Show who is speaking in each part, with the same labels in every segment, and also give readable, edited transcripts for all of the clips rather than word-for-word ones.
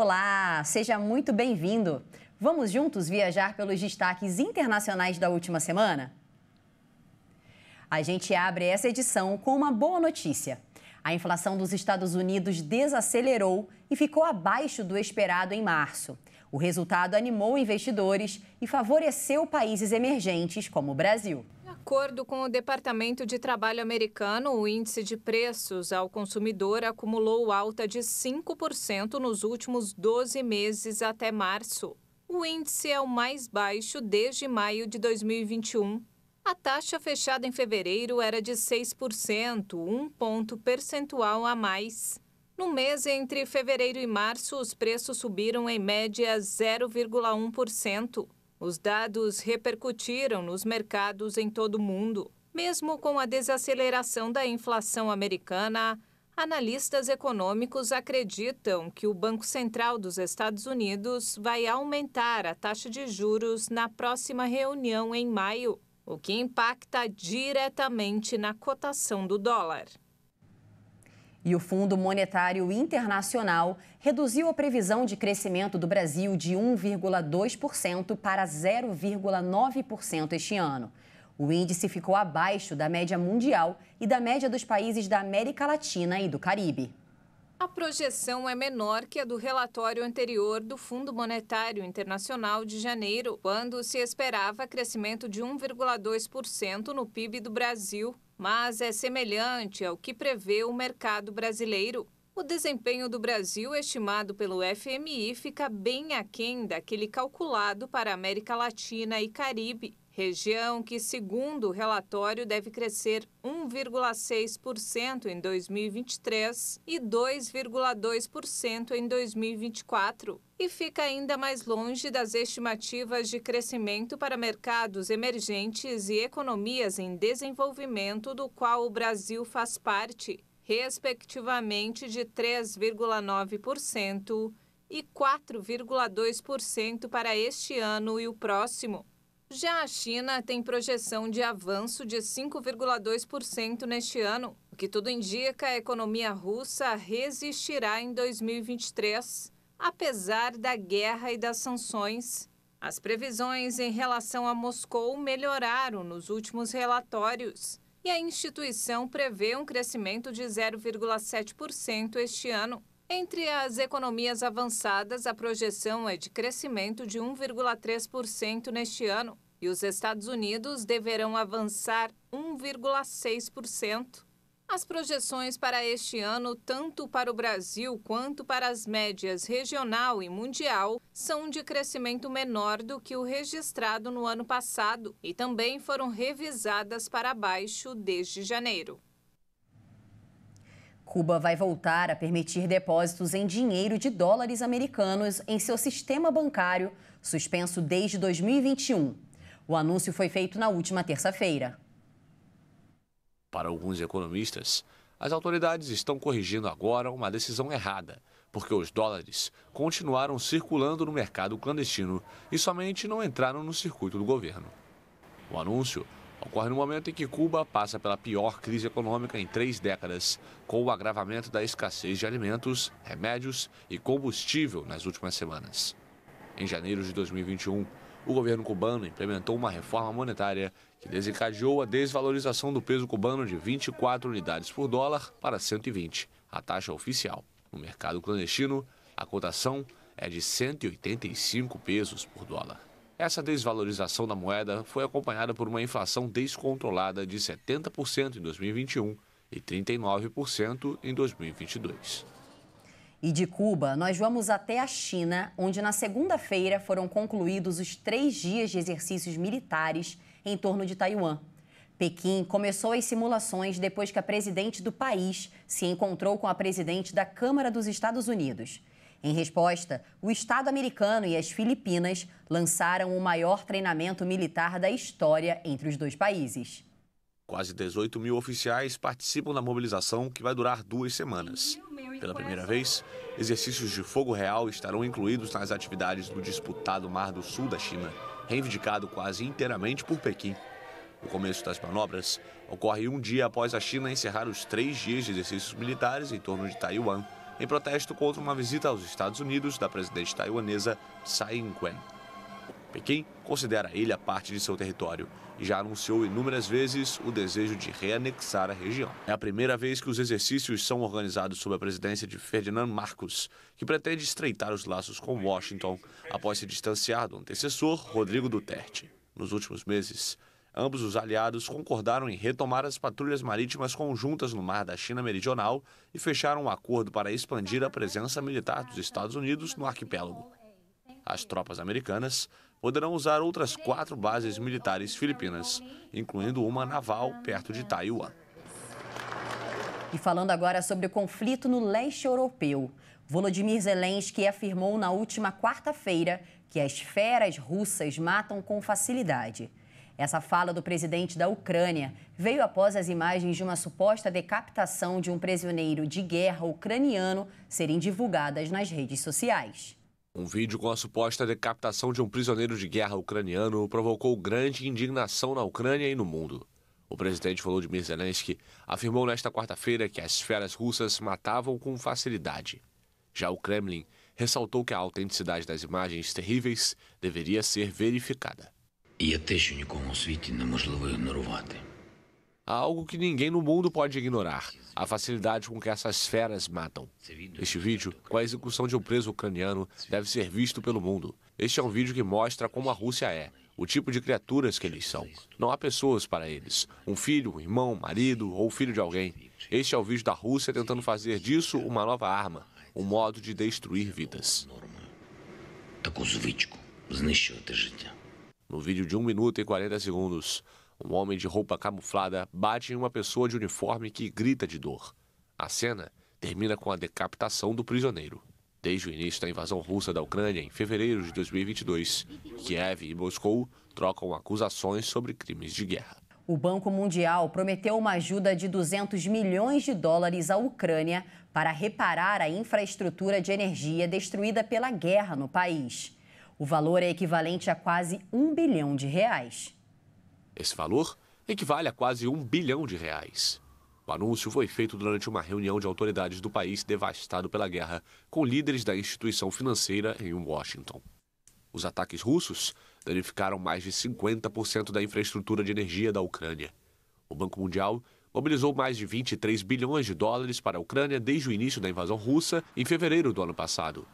Speaker 1: Olá, seja muito bem-vindo. Vamos juntos viajar pelos destaques internacionais da última semana? A gente abre essa edição com uma boa notícia. A inflação dos Estados Unidos desacelerou e ficou abaixo do esperado em março. O resultado animou investidores e favoreceu países emergentes como o Brasil.
Speaker 2: De acordo com o Departamento de Trabalho americano, o índice de preços ao consumidor acumulou alta de 5% nos últimos 12 meses até março. O índice é o mais baixo desde maio de 2021. A taxa fechada em fevereiro era de 6%, um ponto percentual a mais. No mês entre fevereiro e março, os preços subiram em média 0,1%. Os dados repercutiram nos mercados em todo o mundo. Mesmo com a desaceleração da inflação americana, analistas econômicos acreditam que o Banco Central dos Estados Unidos vai aumentar a taxa de juros na próxima reunião em maio, o que impacta diretamente na cotação do dólar.
Speaker 1: E o Fundo Monetário Internacional reduziu a previsão de crescimento do Brasil de 1,2% para 0,9% este ano. O índice ficou abaixo da média mundial e da média dos países da América Latina e do Caribe.
Speaker 2: A projeção é menor que a do relatório anterior do Fundo Monetário Internacional de janeiro, quando se esperava crescimento de 1,2% no PIB do Brasil, mas é semelhante ao que prevê o mercado brasileiro. O desempenho do Brasil, estimado pelo FMI, fica bem aquém daquele calculado para a América Latina e Caribe, região que, segundo o relatório, deve crescer 1,6% em 2023 e 2,2% em 2024. E fica ainda mais longe das estimativas de crescimento para mercados emergentes e economias em desenvolvimento, do qual o Brasil faz parte, respectivamente de 3,9% e 4,2% para este ano e o próximo. Já a China tem projeção de avanço de 5,2% neste ano. O que tudo indica, a economia russa resistirá em 2023, apesar da guerra e das sanções. As previsões em relação a Moscou melhoraram nos últimos relatórios e a instituição prevê um crescimento de 0,7% este ano. Entre as economias avançadas, a projeção é de crescimento de 1,3% neste ano e os Estados Unidos deverão avançar 1,6%. As projeções para este ano, tanto para o Brasil quanto para as médias regional e mundial, são de crescimento menor do que o registrado no ano passado e também foram revisadas para baixo desde janeiro.
Speaker 1: Cuba vai voltar a permitir depósitos em dinheiro de dólares americanos em seu sistema bancário, suspenso desde 2021. O anúncio foi feito na última terça-feira.
Speaker 3: Para alguns economistas, as autoridades estão corrigindo agora uma decisão errada, porque os dólares continuaram circulando no mercado clandestino e somente não entraram no circuito do governo. O anúncio ocorre no momento em que Cuba passa pela pior crise econômica em 3 décadas, com o agravamento da escassez de alimentos, remédios e combustível nas últimas semanas. Em janeiro de 2021, o governo cubano implementou uma reforma monetária que desencadeou a desvalorização do peso cubano de 24 unidades por dólar para 120, a taxa oficial. No mercado clandestino, a cotação é de 185 pesos por dólar. Essa desvalorização da moeda foi acompanhada por uma inflação descontrolada de 70% em 2021 e 39% em 2022.
Speaker 1: E de Cuba, nós vamos até a China, onde na segunda-feira foram concluídos os 3 dias de exercícios militares em torno de Taiwan. Pequim começou as simulações depois que a presidente do país se encontrou com a presidente da Câmara dos Estados Unidos. Em resposta, o Estado americano e as Filipinas lançaram o maior treinamento militar da história entre os dois países.
Speaker 3: Quase 18 mil oficiais participam da mobilização, que vai durar 2 semanas. Pela primeira vez, exercícios de fogo real estarão incluídos nas atividades do disputado Mar do Sul da China, reivindicado quase inteiramente por Pequim. O começo das manobras ocorre um dia após a China encerrar os 3 dias de exercícios militares em torno de Taiwan, em protesto contra uma visita aos Estados Unidos da presidente taiwanesa Tsai Ing-wen. Pequim considera a ilha parte de seu território e já anunciou inúmeras vezes o desejo de reanexar a região. É a primeira vez que os exercícios são organizados sob a presidência de Ferdinand Marcos, que pretende estreitar os laços com Washington após se distanciar do antecessor Rodrigo Duterte. Nos últimos meses, ambos os aliados concordaram em retomar as patrulhas marítimas conjuntas no mar da China Meridional e fecharam um acordo para expandir a presença militar dos Estados Unidos no arquipélago. As tropas americanas poderão usar outras 4 bases militares filipinas, incluindo uma naval perto de Taiwan.
Speaker 1: E falando agora sobre o conflito no leste europeu, Volodymyr Zelensky afirmou na última quarta-feira que as feras russas matam com facilidade. Essa fala do presidente da Ucrânia veio após as imagens de uma suposta decapitação de um prisioneiro de guerra ucraniano serem divulgadas nas redes sociais.
Speaker 3: Um vídeo com a suposta decapitação de um prisioneiro de guerra ucraniano provocou grande indignação na Ucrânia e no mundo. O presidente Volodymyr Zelensky afirmou nesta quarta-feira que as feras russas matavam com facilidade. Já o Kremlin ressaltou que a autenticidade das imagens terríveis deveria ser verificada. Há algo que ninguém no mundo pode ignorar: a facilidade com que essas feras matam. Este vídeo, com a execução de um preso ucraniano, deve ser visto pelo mundo. Este é um vídeo que mostra como a Rússia é, o tipo de criaturas que eles são. Não há pessoas para eles. Um filho, um irmão, um marido ou filho de alguém. Este é o vídeo da Rússia tentando fazer disso uma nova arma, um modo de destruir vidas. No vídeo de 1 minuto e 40 segundos, um homem de roupa camuflada bate em uma pessoa de uniforme que grita de dor. A cena termina com a decapitação do prisioneiro. Desde o início da invasão russa da Ucrânia, em fevereiro de 2022, Kiev e Moscou trocam acusações sobre crimes de guerra.
Speaker 1: O Banco Mundial prometeu uma ajuda de 200 milhões de dólares à Ucrânia para reparar a infraestrutura de energia destruída pela guerra no país. O valor é equivalente a quase R$1 bilhão.
Speaker 3: Esse valor equivale a quase R$1 bilhão. O anúncio foi feito durante uma reunião de autoridades do país devastado pela guerra, com líderes da instituição financeira em Washington. Os ataques russos danificaram mais de 50% da infraestrutura de energia da Ucrânia. O Banco Mundial mobilizou mais de 23 bilhões de dólares para a Ucrânia desde o início da invasão russa, em fevereiro do ano passado.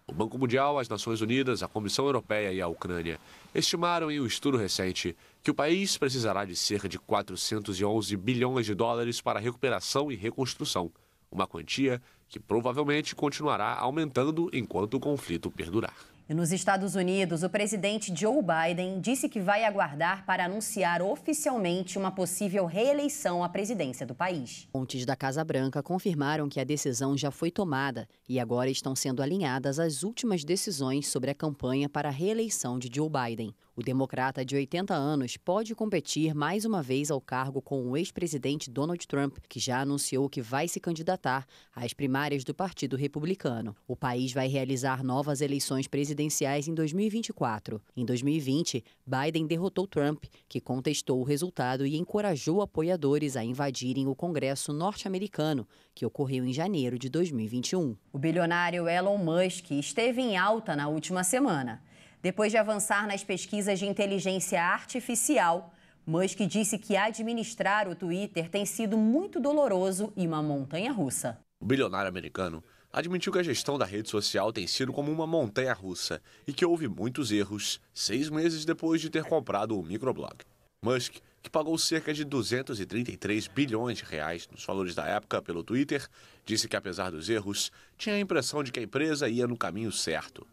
Speaker 3: O Banco Mundial, as Nações Unidas, a Comissão Europeia e a Ucrânia estimaram em um estudo recente que o país precisará de cerca de 411 bilhões de dólares para recuperação e reconstrução, uma quantia que provavelmente continuará aumentando enquanto o conflito perdurar.
Speaker 1: E nos Estados Unidos, o presidente Joe Biden disse que vai aguardar para anunciar oficialmente uma possível reeleição à presidência do país. Fontes da Casa Branca confirmaram que a decisão já foi tomada e agora estão sendo alinhadas as últimas decisões sobre a campanha para a reeleição de Joe Biden. O democrata de 80 anos pode competir mais uma vez ao cargo com o ex-presidente Donald Trump, que já anunciou que vai se candidatar às primárias do Partido Republicano. O país vai realizar novas eleições presidenciais em 2024. Em 2020, Biden derrotou Trump, que contestou o resultado e encorajou apoiadores a invadirem o Congresso norte-americano, que ocorreu em janeiro de 2021. O bilionário Elon Musk esteve em alta na última semana. Depois de avançar nas pesquisas de inteligência artificial, Musk disse que administrar o Twitter tem sido muito doloroso e uma montanha-russa.
Speaker 3: O bilionário americano admitiu que a gestão da rede social tem sido como uma montanha-russa e que houve muitos erros 6 meses depois de ter comprado o microblog. Musk, que pagou cerca de 233 bilhões de reais nos valores da época pelo Twitter, disse que apesar dos erros, tinha a impressão de que a empresa ia no caminho certo.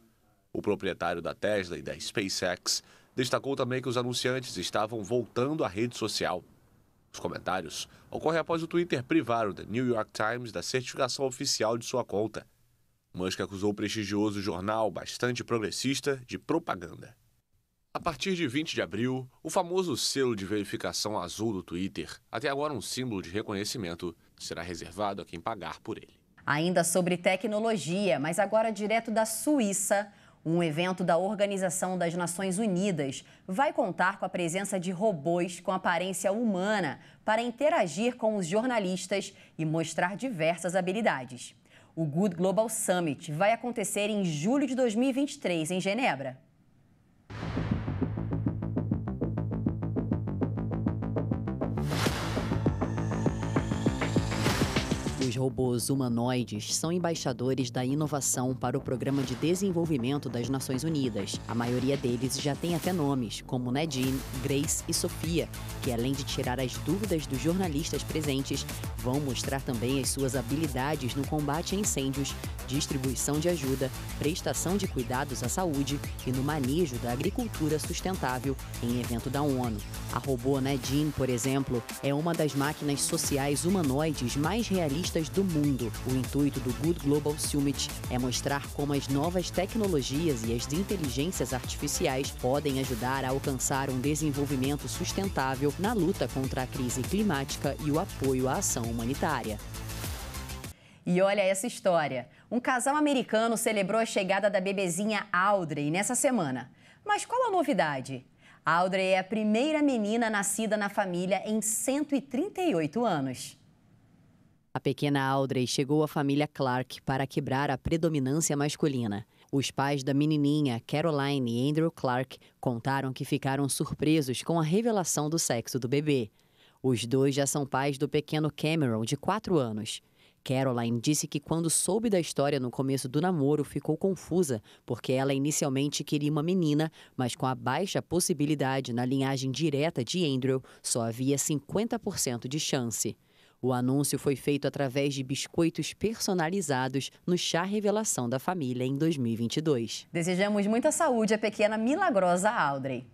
Speaker 3: O proprietário da Tesla e da SpaceX destacou também que os anunciantes estavam voltando à rede social. Os comentários ocorrem após o Twitter privar o The New York Times da certificação oficial de sua conta. Musk acusou o prestigioso jornal bastante progressista de propaganda. A partir de 20 de abril, o famoso selo de verificação azul do Twitter, até agora um símbolo de reconhecimento, será reservado a quem pagar por ele.
Speaker 1: Ainda sobre tecnologia, mas agora direto da Suíça, um evento da Organização das Nações Unidas vai contar com a presença de robôs com aparência humana para interagir com os jornalistas e mostrar diversas habilidades. O Good Global Summit vai acontecer em julho de 2023, em Genebra. Os robôs humanoides são embaixadores da inovação para o Programa de Desenvolvimento das Nações Unidas. A maioria deles já tem até nomes, como Nadine, Grace e Sofia, que além de tirar as dúvidas dos jornalistas presentes, vão mostrar também as suas habilidades no combate a incêndios, distribuição de ajuda, prestação de cuidados à saúde e no manejo da agricultura sustentável em evento da ONU. A robô Nadine, por exemplo, é uma das máquinas sociais humanoides mais realistas do mundo. O intuito do Good Global Summit é mostrar como as novas tecnologias e as inteligências artificiais podem ajudar a alcançar um desenvolvimento sustentável na luta contra a crise climática e o apoio à ação humanitária. E olha essa história. Um casal americano celebrou a chegada da bebezinha Audrey nessa semana. Mas qual a novidade? Audrey é a primeira menina nascida na família em 138 anos. A pequena Audrey chegou à família Clark para quebrar a predominância masculina. Os pais da menininha, Caroline e Andrew Clark, contaram que ficaram surpresos com a revelação do sexo do bebê. Os dois já são pais do pequeno Cameron, de 4 anos. Caroline disse que quando soube da história no começo do namoro ficou confusa, porque ela inicialmente queria uma menina, mas com a baixa possibilidade na linhagem direta de Andrew, só havia 50% de chance. O anúncio foi feito através de biscoitos personalizados no chá revelação da família em 2022. Desejamos muita saúde à pequena milagrosa Audrey.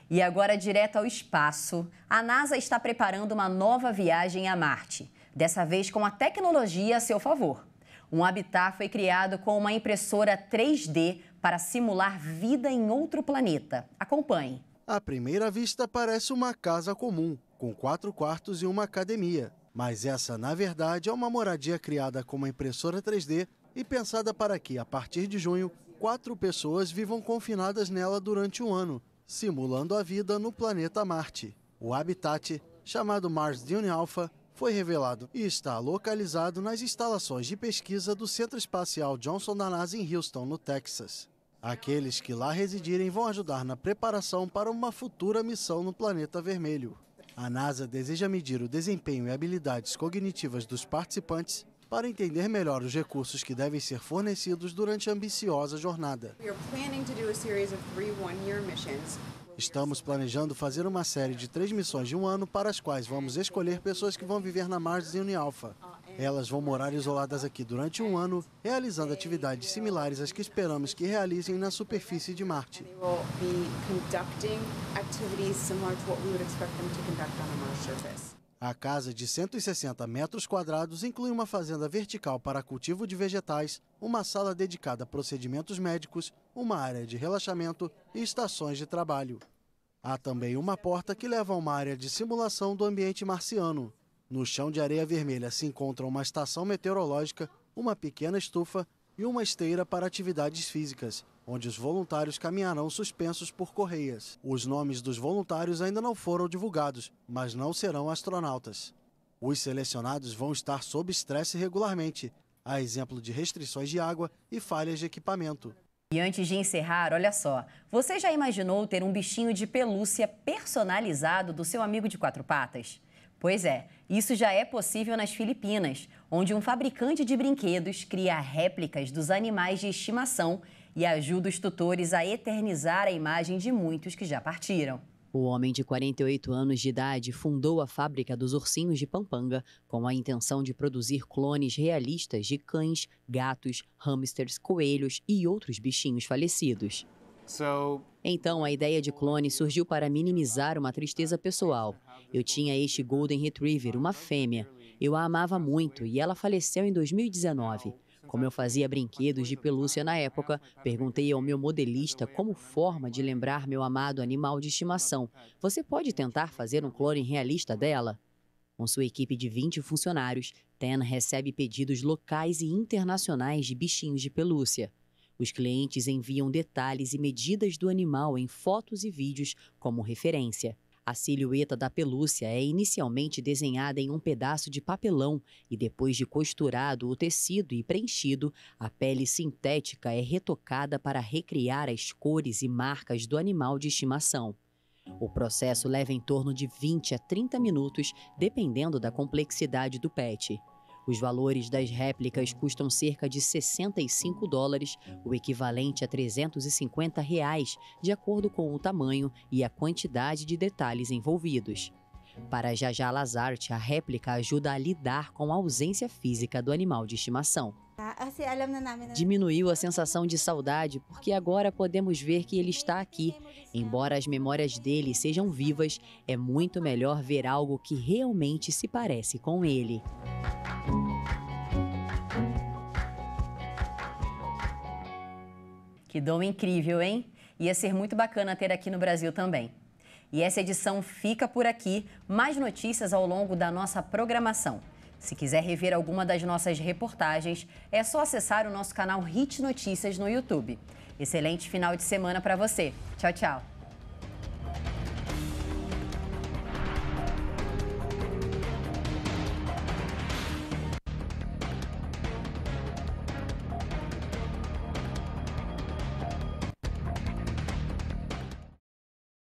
Speaker 1: E agora, direto ao espaço, a NASA está preparando uma nova viagem a Marte. Dessa vez com a tecnologia a seu favor. Um habitat foi criado com uma impressora 3D para simular vida em outro planeta. Acompanhe.
Speaker 4: À primeira vista parece uma casa comum, com 4 quartos e uma academia. Mas essa, na verdade, é uma moradia criada com uma impressora 3D e pensada para que, a partir de junho, 4 pessoas vivam confinadas nela durante um ano, simulando a vida no planeta Marte. O habitat, chamado Mars Dune Alpha, foi revelado e está localizado nas instalações de pesquisa do Centro Espacial Johnson da NASA em Houston, no Texas. Aqueles que lá residirem vão ajudar na preparação para uma futura missão no planeta vermelho. A NASA deseja medir o desempenho e habilidades cognitivas dos participantes para entender melhor os recursos que devem ser fornecidos durante a ambiciosa jornada. Estamos planejando fazer uma série de 3 missões de um ano para as quais vamos escolher pessoas que vão viver na Mars Dune Alpha. Elas vão morar isoladas aqui durante um ano, realizando atividades similares às que esperamos que realizem na superfície de Marte. A casa de 160 metros quadrados inclui uma fazenda vertical para cultivo de vegetais, uma sala dedicada a procedimentos médicos, uma área de relaxamento e estações de trabalho. Há também uma porta que leva a uma área de simulação do ambiente marciano. No chão de areia vermelha se encontra uma estação meteorológica, uma pequena estufa e uma esteira para atividades físicas, onde os voluntários caminharão suspensos por correias. Os nomes dos voluntários ainda não foram divulgados, mas não serão astronautas. Os selecionados vão estar sob estresse regularmente, a exemplo de restrições de água e falhas de equipamento.
Speaker 1: E antes de encerrar, olha só, você já imaginou ter um bichinho de pelúcia personalizado do seu amigo de 4 patas? Pois é, isso já é possível nas Filipinas, onde um fabricante de brinquedos cria réplicas dos animais de estimação e ajuda os tutores a eternizar a imagem de muitos que já partiram. O homem de 48 anos de idade fundou a fábrica dos ursinhos de Pampanga com a intenção de produzir clones realistas de cães, gatos, hamsters, coelhos e outros bichinhos falecidos. Então, a ideia de clone surgiu para minimizar uma tristeza pessoal. Eu tinha este Golden Retriever, uma fêmea. Eu a amava muito e ela faleceu em 2019. Como eu fazia brinquedos de pelúcia na época, perguntei ao meu modelista como forma de lembrar meu amado animal de estimação. Você pode tentar fazer um clone realista dela? Com sua equipe de 20 funcionários, Ten recebe pedidos locais e internacionais de bichinhos de pelúcia. Os clientes enviam detalhes e medidas do animal em fotos e vídeos como referência.
Speaker 5: A silhueta da pelúcia é inicialmente desenhada em um pedaço de papelão e depois de costurado o tecido e preenchido, a pele sintética é retocada para recriar as cores e marcas do animal de estimação. O processo leva em torno de 20 a 30 minutos, dependendo da complexidade do pet. Os valores das réplicas custam cerca de $65, o equivalente a R$350, de acordo com o tamanho e a quantidade de detalhes envolvidos. Para Jajá Lazarte, a réplica ajuda a lidar com a ausência física do animal de estimação. Diminuiu a sensação de saudade porque agora podemos ver que ele está aqui. Embora as memórias dele sejam vivas, é muito melhor ver algo que realmente se parece com ele.
Speaker 1: Que dom incrível, hein? Ia ser muito bacana ter aqui no Brasil também. E essa edição fica por aqui. Mais notícias ao longo da nossa programação. Se quiser rever alguma das nossas reportagens, é só acessar o nosso canal Hit Notícias no YouTube. Excelente final de semana para você. Tchau, tchau.